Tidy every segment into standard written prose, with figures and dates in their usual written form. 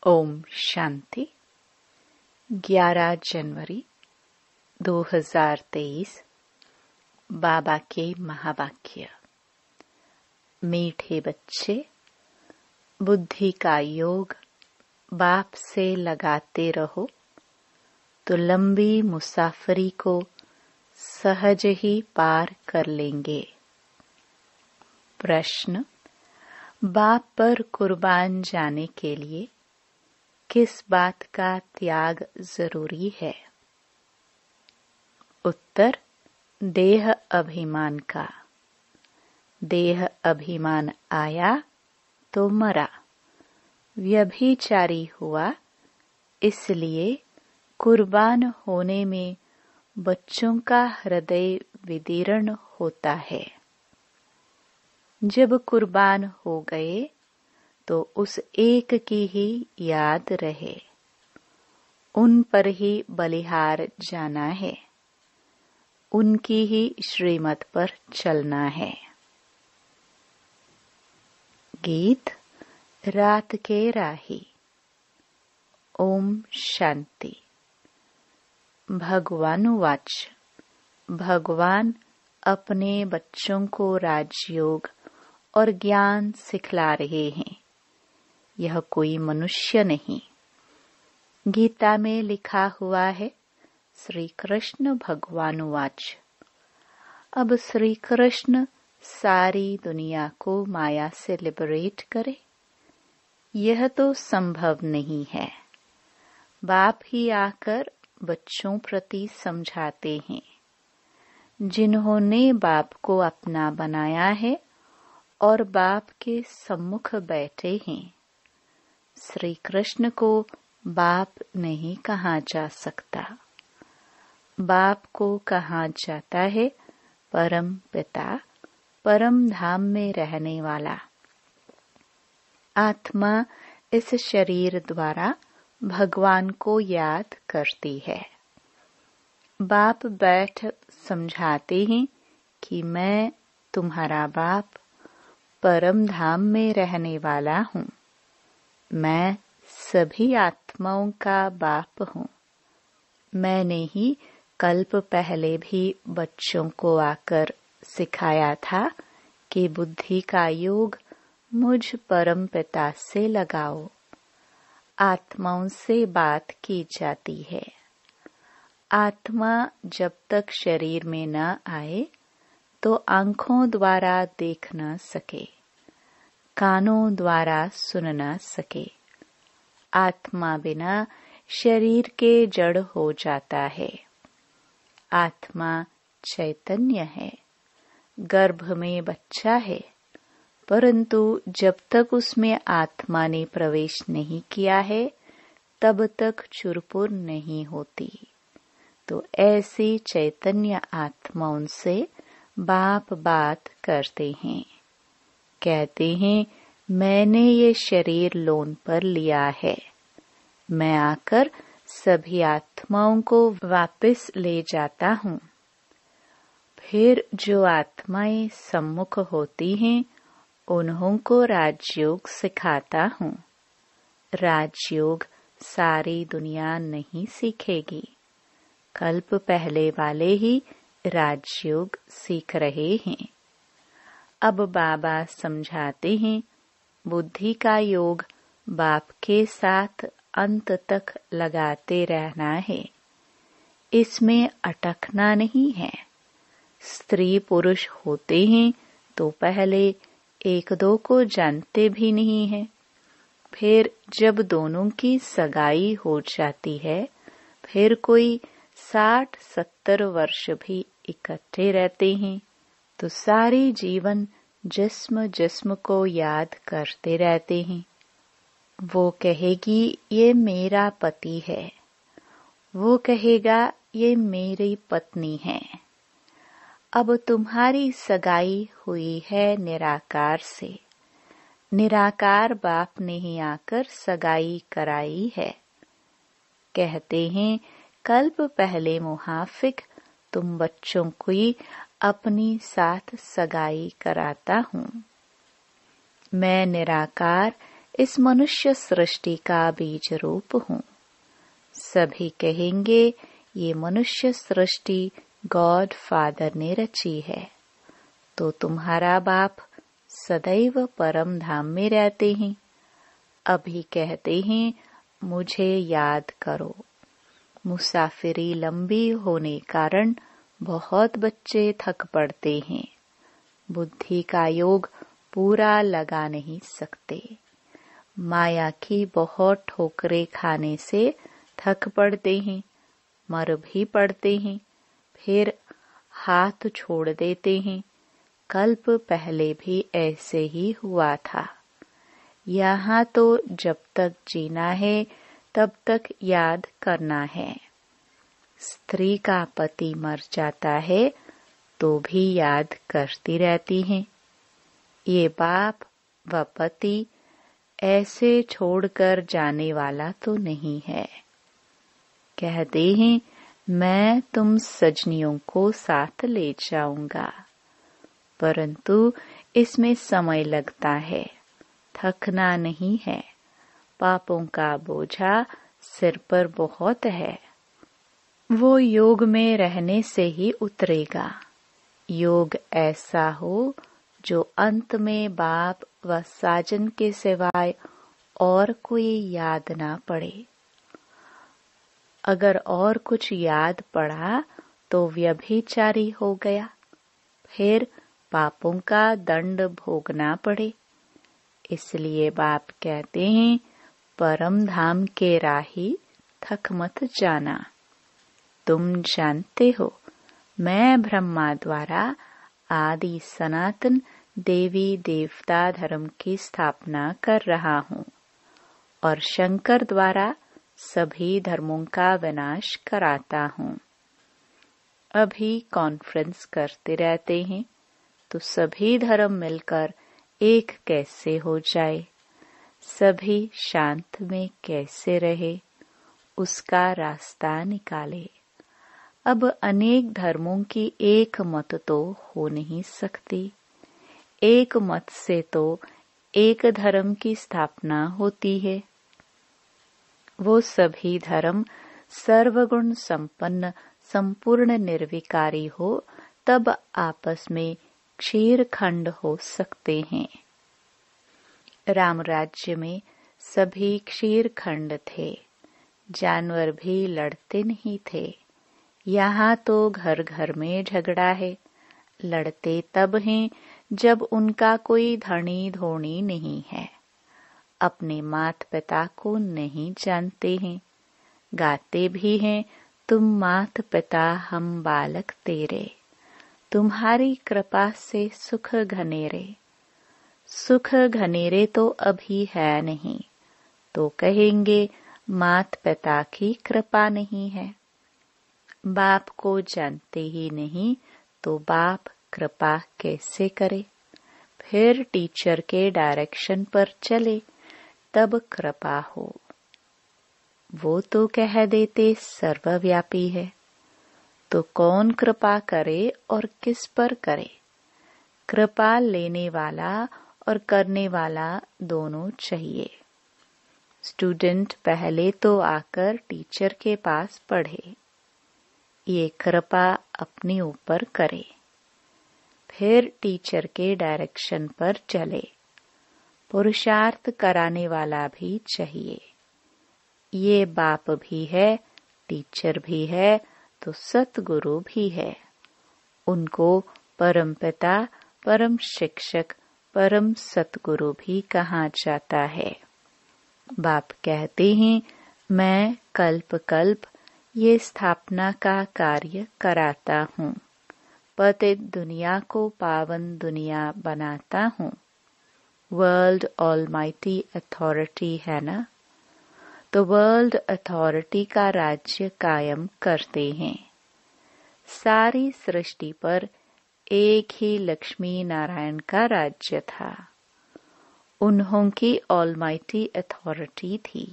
ओम शांति। 11 जनवरी 2023। बाबा के महावाक्य। मीठे बच्चे, बुद्धि का योग बाप से लगाते रहो तो लंबी मुसाफरी को सहज ही पार कर लेंगे। प्रश्न: बाप पर कुर्बान जाने के लिए किस बात का त्याग जरूरी है? उत्तर: देह अभिमान का। देह अभिमान आया तो मरा, व्यभिचारी हुआ, इसलिए कुर्बान होने में बच्चों का हृदय विदीर्ण होता है। जब कुर्बान हो गए तो उस एक की ही याद रहे, उन पर ही बलिहार जाना है, उनकी ही श्रीमत पर चलना है। गीत रात के राही। ओम शांति। भगवान वाच। भगवान अपने बच्चों को राजयोग और ज्ञान सिखला रहे हैं। यह कोई मनुष्य नहीं। गीता में लिखा हुआ है, श्री कृष्ण भगवान वाच। अब श्री कृष्ण सारी दुनिया को माया से लिबरेट करे, यह तो संभव नहीं है। बाप ही आकर बच्चों प्रति समझाते हैं। जिन्होंने बाप को अपना बनाया है और बाप के सम्मुख बैठे हैं, श्री कृष्ण को बाप नहीं कहा जा सकता। बाप को कहा जाता है परम पिता, परम धाम में रहने वाला। आत्मा इस शरीर द्वारा भगवान को याद करती है। बाप बैठ समझाते हैं कि मैं तुम्हारा बाप परम धाम में रहने वाला हूँ। मैं सभी आत्माओं का बाप हूँ। मैंने ही कल्प पहले भी बच्चों को आकर सिखाया था कि बुद्धि का योग मुझ परम पिता से लगाओ। आत्माओं से बात की जाती है। आत्मा जब तक शरीर में न आए तो आंखों द्वारा देख न सके, कानों द्वारा सुन न सके। आत्मा बिना शरीर के जड़ हो जाता है। आत्मा चैतन्य है, गर्भ में बच्चा है, परंतु जब तक उसमें आत्मा ने प्रवेश नहीं किया है तब तक चुरपुर नहीं होती। तो ऐसी चैतन्य आत्माओं से बाप बात करते हैं। कहते हैं, मैंने ये शरीर लोन पर लिया है। मैं आकर सभी आत्माओं को वापस ले जाता हूँ। फिर जो आत्माएं सम्मुख होती हैं, उन्हों को राजयोग सिखाता हूँ। राजयोग सारी दुनिया नहीं सीखेगी। कल्प पहले वाले ही राजयोग सीख रहे हैं। अब बाबा समझाते हैं, बुद्धि का योग बाप के साथ अंत तक लगाते रहना है। इसमें अटकना नहीं है। स्त्री पुरुष होते हैं तो पहले एक दो को जानते भी नहीं है। फिर जब दोनों की सगाई हो जाती है, फिर कोई 60-70 वर्ष भी इकट्ठे रहते हैं, तो सारे जीवन जिस्म जिस्म को याद करते रहते हैं। वो कहेगी ये मेरा पति है, वो कहेगा ये मेरी पत्नी है। अब तुम्हारी सगाई हुई है निराकार से। निराकार बाप ने ही आकर सगाई कराई है। कहते हैं, कल्प पहले मुहाफिक तुम बच्चों को ही अपनी साथ सगाई कराता हूँ। मैं निराकार इस मनुष्य सृष्टि का बीज रूप हूँ। सभी कहेंगे ये मनुष्य सृष्टि गॉड फादर ने रची है। तो तुम्हारा बाप सदैव परम धाम में रहते हैं। अभी कहते हैं मुझे याद करो। मुसाफिरी लंबी होने कारण बहुत बच्चे थक पड़ते हैं। बुद्धि का योग पूरा लगा नहीं सकते। माया की बहुत ठोकरें खाने से थक पड़ते हैं, मर भी पड़ते हैं, फिर हाथ छोड़ देते हैं। कल्प पहले भी ऐसे ही हुआ था। यहाँ तो जब तक जीना है तब तक याद करना है। स्त्री का पति मर जाता है तो भी याद करती रहती हैं। ये बाप व पति ऐसे छोड़कर जाने वाला तो नहीं है। कहते हैं मैं तुम सजनियों को साथ ले जाऊंगा, परंतु इसमें समय लगता है। थकना नहीं है। पापों का बोझा सिर पर बहुत है। वो योग में रहने से ही उतरेगा। योग ऐसा हो जो अंत में बाप व साजन के सिवाय और कोई याद ना पड़े। अगर और कुछ याद पड़ा तो व्यभिचारी हो गया, फिर पापों का दंड भोगना पड़े। इसलिए बाप कहते हैं परम धाम के राही थक मत जाना। तुम जानते हो मैं ब्रह्मा द्वारा आदि सनातन देवी देवता धर्म की स्थापना कर रहा हूँ और शंकर द्वारा सभी धर्मों का विनाश कराता हूँ। अभी कॉन्फ्रेंस करते रहते हैं तो सभी धर्म मिलकर एक कैसे हो जाए, सभी शांत में कैसे रहे, उसका रास्ता निकाले। अब अनेक धर्मों की एक मत तो हो नहीं सकती। एक मत से तो एक धर्म की स्थापना होती है। वो सभी धर्म सर्वगुण संपन्न संपूर्ण निर्विकारी हो तब आपस में क्षीर खंड हो सकते हैं। राम राज्य में सभी क्षीर खंड थे। जानवर भी लड़ते नहीं थे। यहाँ तो घर घर में झगड़ा है। लड़ते तब हैं जब उनका कोई धनी धोनी नहीं है। अपने मात पिता को नहीं जानते हैं। गाते भी हैं तुम मात पिता हम बालक तेरे, तुम्हारी कृपा से सुख घनेरे। सुख घनेरे तो अभी है नहीं, तो कहेंगे मात पिता की कृपा नहीं है। बाप को जानते ही नहीं तो बाप कृपा कैसे करे। फिर टीचर के डायरेक्शन पर चले तब कृपा हो। वो तो कह देते सर्वव्यापी है, तो कौन कृपा करे और किस पर करे। कृपा लेने वाला और करने वाला दोनों चाहिए। स्टूडेंट पहले तो आकर टीचर के पास पढ़े, ये कृपा अपने ऊपर करे, फिर टीचर के डायरेक्शन पर चले। पुरुषार्थ कराने वाला भी चाहिए। ये बाप भी है, टीचर भी है, तो सतगुरु भी है। उनको परम पिता, परम शिक्षक, परम सतगुरु भी कहा जाता है। बाप कहते हैं मैं कल्प कल्प ये स्थापना का कार्य कराता हूँ। पतित दुनिया को पावन दुनिया बनाता हूँ। वर्ल्ड ऑलमाइटी अथॉरिटी है ना, तो वर्ल्ड अथॉरिटी का राज्य कायम करते हैं। सारी सृष्टि पर एक ही लक्ष्मी नारायण का राज्य था। उन्हों की ऑलमाइटी अथॉरिटी थी।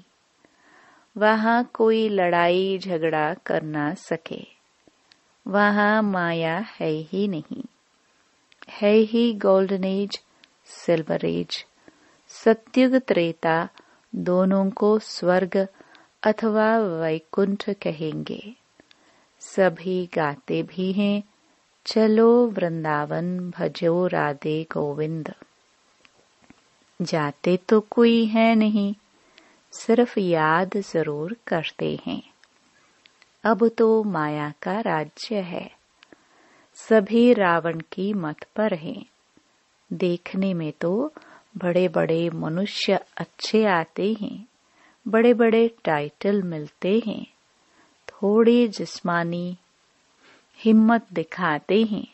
वहाँ कोई लड़ाई झगड़ा कर ना सके। वहाँ माया है ही नहीं। है ही गोल्डन एज, सिल्वर एज। सत्युग त्रेता दोनों को स्वर्ग अथवा वैकुंठ कहेंगे। सभी गाते भी हैं, चलो वृंदावन भजो राधे गोविंद। जाते तो कोई है नहीं, सिर्फ याद जरूर करते हैं। अब तो माया का राज्य है, सभी रावण की मत पर हैं। देखने में तो बड़े बड़े मनुष्य अच्छे आते हैं, बड़े बड़े टाइटल मिलते हैं, थोड़ी जिस्मानी हिम्मत दिखाते हैं,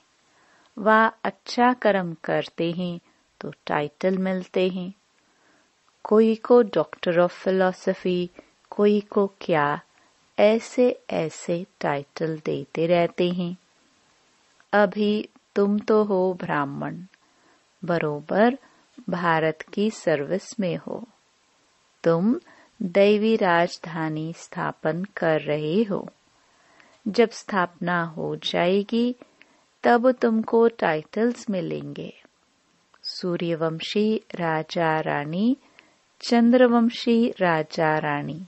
वह अच्छा कर्म करते हैं तो टाइटल मिलते हैं। कोई को डॉक्टर ऑफ फिलॉसफी, कोई को क्या, ऐसे ऐसे टाइटल देते रहते हैं। अभी तुम तो हो ब्राह्मण, बरोबर भारत की सर्विस में हो। तुम दैवी राजधानी स्थापन कर रहे हो। जब स्थापना हो जाएगी तब तुमको टाइटल्स मिलेंगे। सूर्यवंशी राजा रानी, चंद्रवंशी राजा रानी,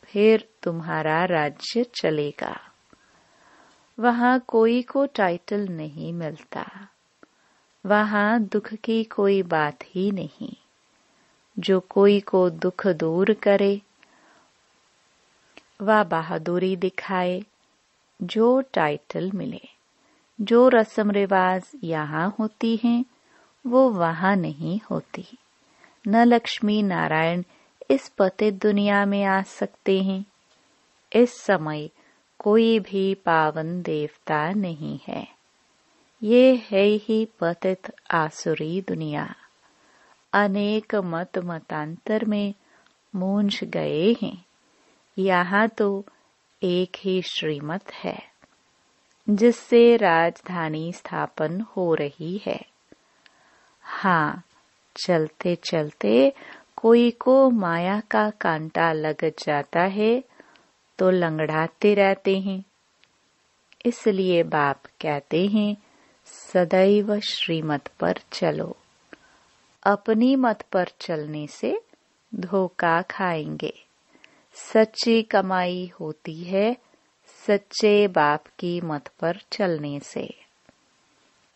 फिर तुम्हारा राज्य चलेगा। वहां कोई को टाइटल नहीं मिलता, वहां दुख की कोई बात ही नहीं। जो कोई को दुख दूर करे वह बहादुरी दिखाए, जो टाइटल मिले। जो रस्म रिवाज यहाँ होती हैं वो वहां नहीं होती। न लक्ष्मी नारायण इस पतित दुनिया में आ सकते हैं। इस समय कोई भी पावन देवता नहीं है। ये है ही पतित आसुरी दुनिया। अनेक मत मतांतर में मूंझ गए हैं। यहाँ तो एक ही श्रीमत है जिससे राजधानी स्थापन हो रही है। हाँ, चलते चलते कोई को माया का कांटा लग जाता है तो लंगड़ाते रहते हैं। इसलिए बाप कहते हैं सदैव श्रीमत पर चलो। अपनी मत पर चलने से धोखा खाएंगे। सच्ची कमाई होती है सच्चे बाप की मत पर चलने से।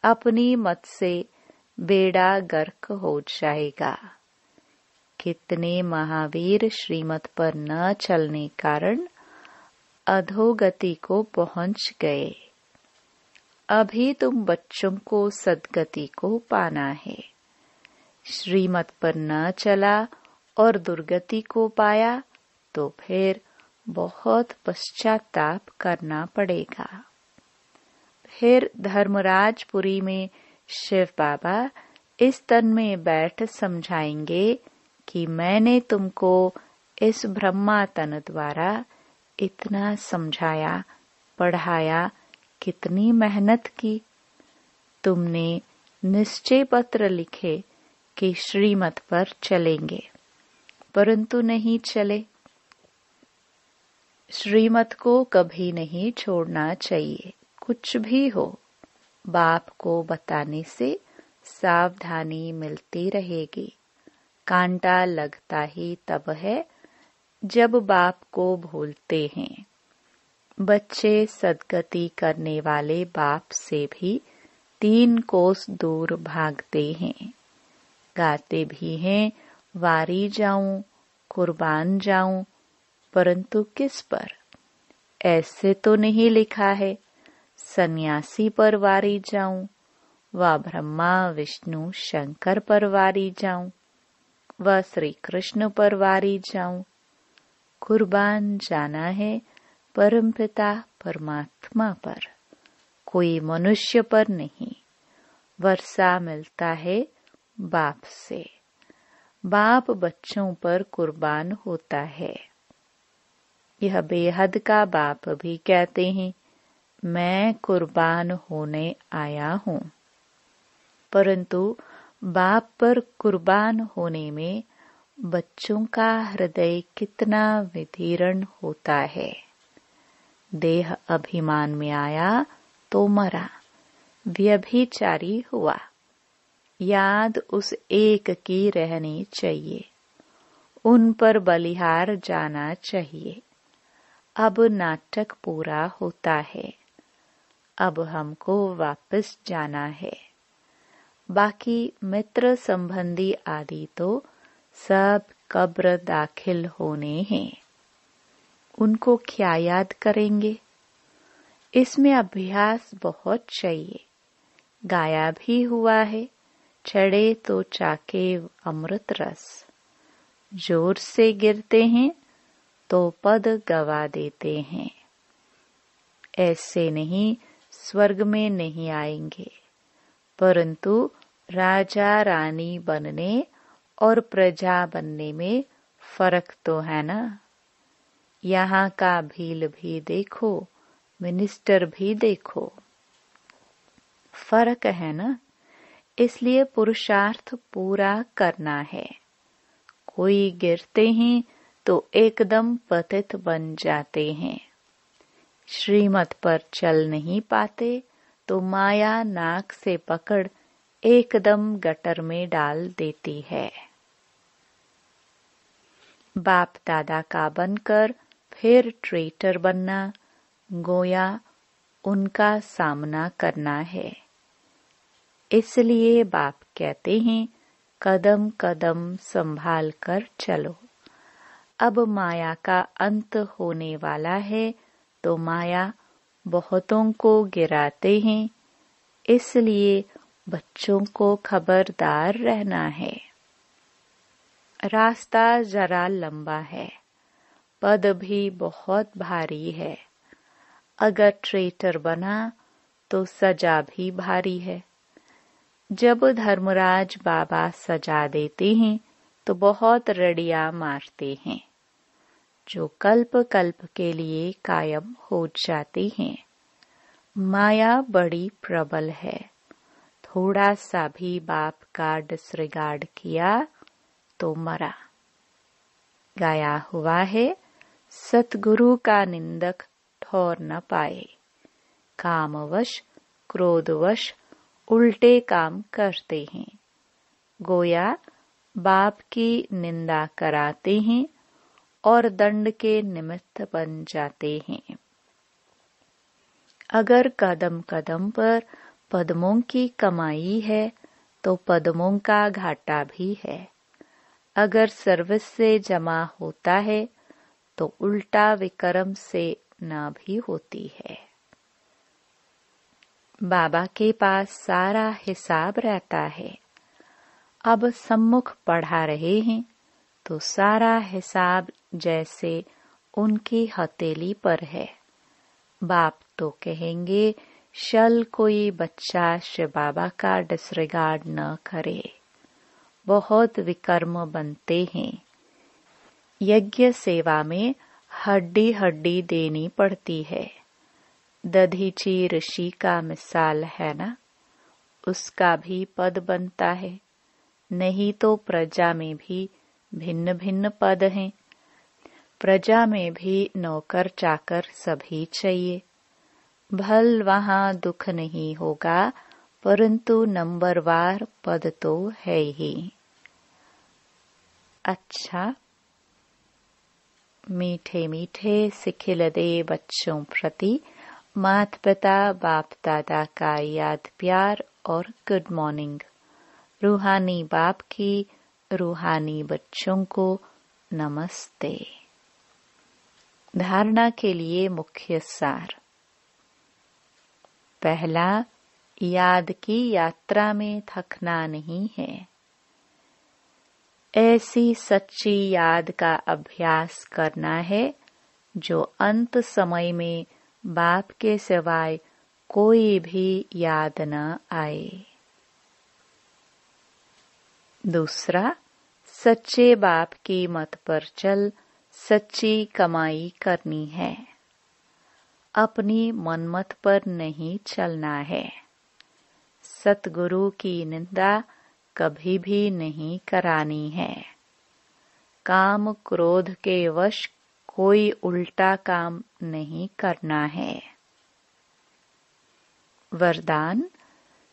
अपनी मत से बेड़ा गर्क हो जाएगा। कितने महावीर श्रीमत पर न चलने कारण अधोगति को पहुंच गए। अभी तुम बच्चों को सद्गति को पाना है। श्रीमत पर न चला और दुर्गति को पाया तो फिर बहुत पश्चाताप करना पड़ेगा। फिर धर्मराजपुरी में शिव बाबा इस तन में बैठ समझाएंगे कि मैंने तुमको इस ब्रह्मा तन द्वारा इतना समझाया, पढ़ाया, कितनी मेहनत की। तुमने निश्चय पत्र लिखे कि श्रीमत पर चलेंगे, परंतु नहीं चले। श्रीमत को कभी नहीं छोड़ना चाहिए। कुछ भी हो, बाप को बताने से सावधानी मिलती रहेगी। कांटा लगता ही तब है जब बाप को भूलते हैं। बच्चे सद्गति करने वाले बाप से भी 3 कोस दूर भागते हैं। गाते भी हैं वारी जाऊं, कुर्बान जाऊं, परंतु किस पर? ऐसे तो नहीं लिखा है सन्यासी पर वारी जाऊं, व ब्रह्मा विष्णु शंकर पर वारी जाऊं, व श्री कृष्ण पर वारी जाऊं। कुर्बान जाना है परमपिता परमात्मा पर, कोई मनुष्य पर नहीं। वर्षा मिलता है बाप से। बाप बच्चों पर कुर्बान होता है। यह बेहद का बाप भी कहते हैं मैं कुर्बान होने आया हूँ। परंतु बाप पर कुर्बान होने में बच्चों का हृदय कितना विदीर्ण होता है। देह अभिमान में आया तो मरा, व्यभिचारी हुआ। याद उस एक की रहनी चाहिए, उन पर बलिहार जाना चाहिए। अब नाटक पूरा होता है, अब हमको वापस जाना है। बाकी मित्र संबंधी आदि तो सब कब्र दाखिल होने हैं, उनको क्या याद करेंगे। इसमें अभ्यास बहुत चाहिए। गाया भी हुआ है, चढ़े तो चाके अमृत रस। जोर से गिरते हैं तो पद गवा देते हैं। ऐसे नहीं स्वर्ग में नहीं आएंगे, परंतु राजा रानी बनने और प्रजा बनने में फर्क तो है ना। यहाँ का भील भी देखो, मिनिस्टर भी देखो, फर्क है ना। इसलिए पुरुषार्थ पूरा करना है। कोई गिरते हैं तो एकदम पतित बन जाते हैं, श्रीमत पर चल नहीं पाते तो माया नाक से पकड़ एकदम गटर में डाल देती है। बाप दादा का बनकर फिर ट्रेटर बनना, गोया उनका सामना करना है। इसलिए बाप कहते हैं कदम कदम संभाल कर चलो। अब माया का अंत होने वाला है तो माया बहुतों को गिराते हैं, इसलिए बच्चों को खबरदार रहना है। रास्ता जरा लंबा है, पद भी बहुत भारी है। अगर ट्रेटर बना तो सजा भी भारी है। जब धर्मराज बाबा सजा देते हैं तो बहुत रड़िया मारते हैं, जो कल्प कल्प के लिए कायम हो जाते हैं। माया बड़ी प्रबल है, थोड़ा सा भी बाप का डिसरिगार्ड किया तो मरा। गाया हुआ है, सतगुरु का निंदक ठौर न पाए। कामवश क्रोधवश उल्टे काम करते हैं, गोया बाप की निंदा कराते हैं और दंड के निमित्त बन जाते हैं। अगर कदम कदम पर पद्मों की कमाई है तो पद्मों का घाटा भी है। अगर सर्विस से जमा होता है तो उल्टा विक्रम से ना भी होती है। बाबा के पास सारा हिसाब रहता है। अब सम्मुख पढ़ा रहे हैं तो सारा हिसाब जैसे उनकी हथेली पर है। बाप तो कहेंगे शल कोई बच्चा शिव बाबा का डिसरिगार्ड न करे, बहुत विकर्म बनते हैं। यज्ञ सेवा में हड्डी हड्डी देनी पड़ती है। दधीची ऋषि का मिसाल है ना, उसका भी पद बनता है। नहीं तो प्रजा में भी भिन्न भिन्न पद हैं। प्रजा में भी नौकर चाकर सभी चाहिए। भल वहाँ दुख नहीं होगा, परंतु नंबरवार पद तो है ही। अच्छा, मीठे मीठे सिखिलदे बच्चों प्रति माता पिता बाप दादा का याद प्यार और गुड मॉर्निंग। रूहानी बाप की रूहानी बच्चों को नमस्ते। धारणा के लिए मुख्य सार। पहला, याद की यात्रा में थकना नहीं है। ऐसी सच्ची याद का अभ्यास करना है जो अंत समय में बाप के सिवाय कोई भी याद न आए। दूसरा, सच्चे बाप की मत पर चल सच्ची कमाई करनी है। अपनी मनमत पर नहीं चलना है। सतगुरु की निंदा कभी भी नहीं करानी है। काम क्रोध के वश कोई उल्टा काम नहीं करना है। वरदान,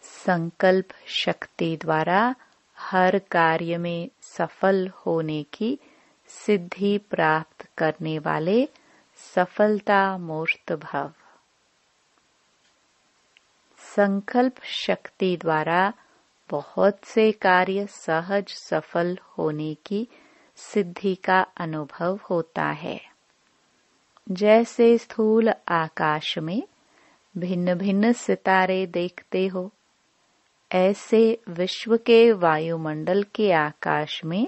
संकल्प शक्ति द्वारा हर कार्य में सफल होने की सिद्धि प्राप्त करने वाले सफलता मूर्त भव। संकल्प शक्ति द्वारा बहुत से कार्य सहज सफल होने की सिद्धि का अनुभव होता है। जैसे स्थूल आकाश में भिन्न भिन्न सितारे देखते हो, ऐसे विश्व के वायुमंडल के आकाश में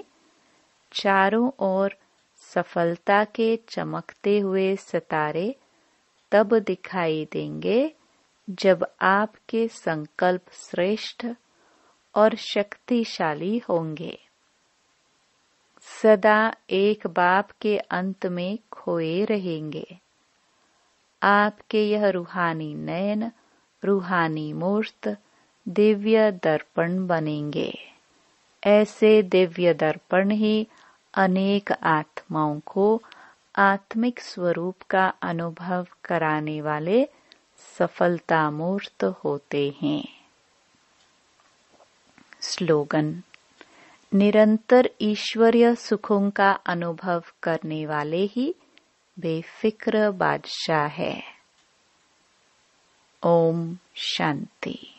चारों ओर सफलता के चमकते हुए सितारे तब दिखाई देंगे जब आपके संकल्प श्रेष्ठ और शक्तिशाली होंगे। सदा एक बाप के अंत में खोए रहेंगे। आपके यह रूहानी नयन, रूहानी मूर्त दिव्य दर्पण बनेंगे। ऐसे दिव्य दर्पण ही अनेक आत्माओं को आत्मिक स्वरूप का अनुभव कराने वाले सफलता मूर्त होते हैं। स्लोगन: निरंतर ईश्वरीय सुखों का अनुभव करने वाले ही बेफिक्र बादशाह है। ओम शांति।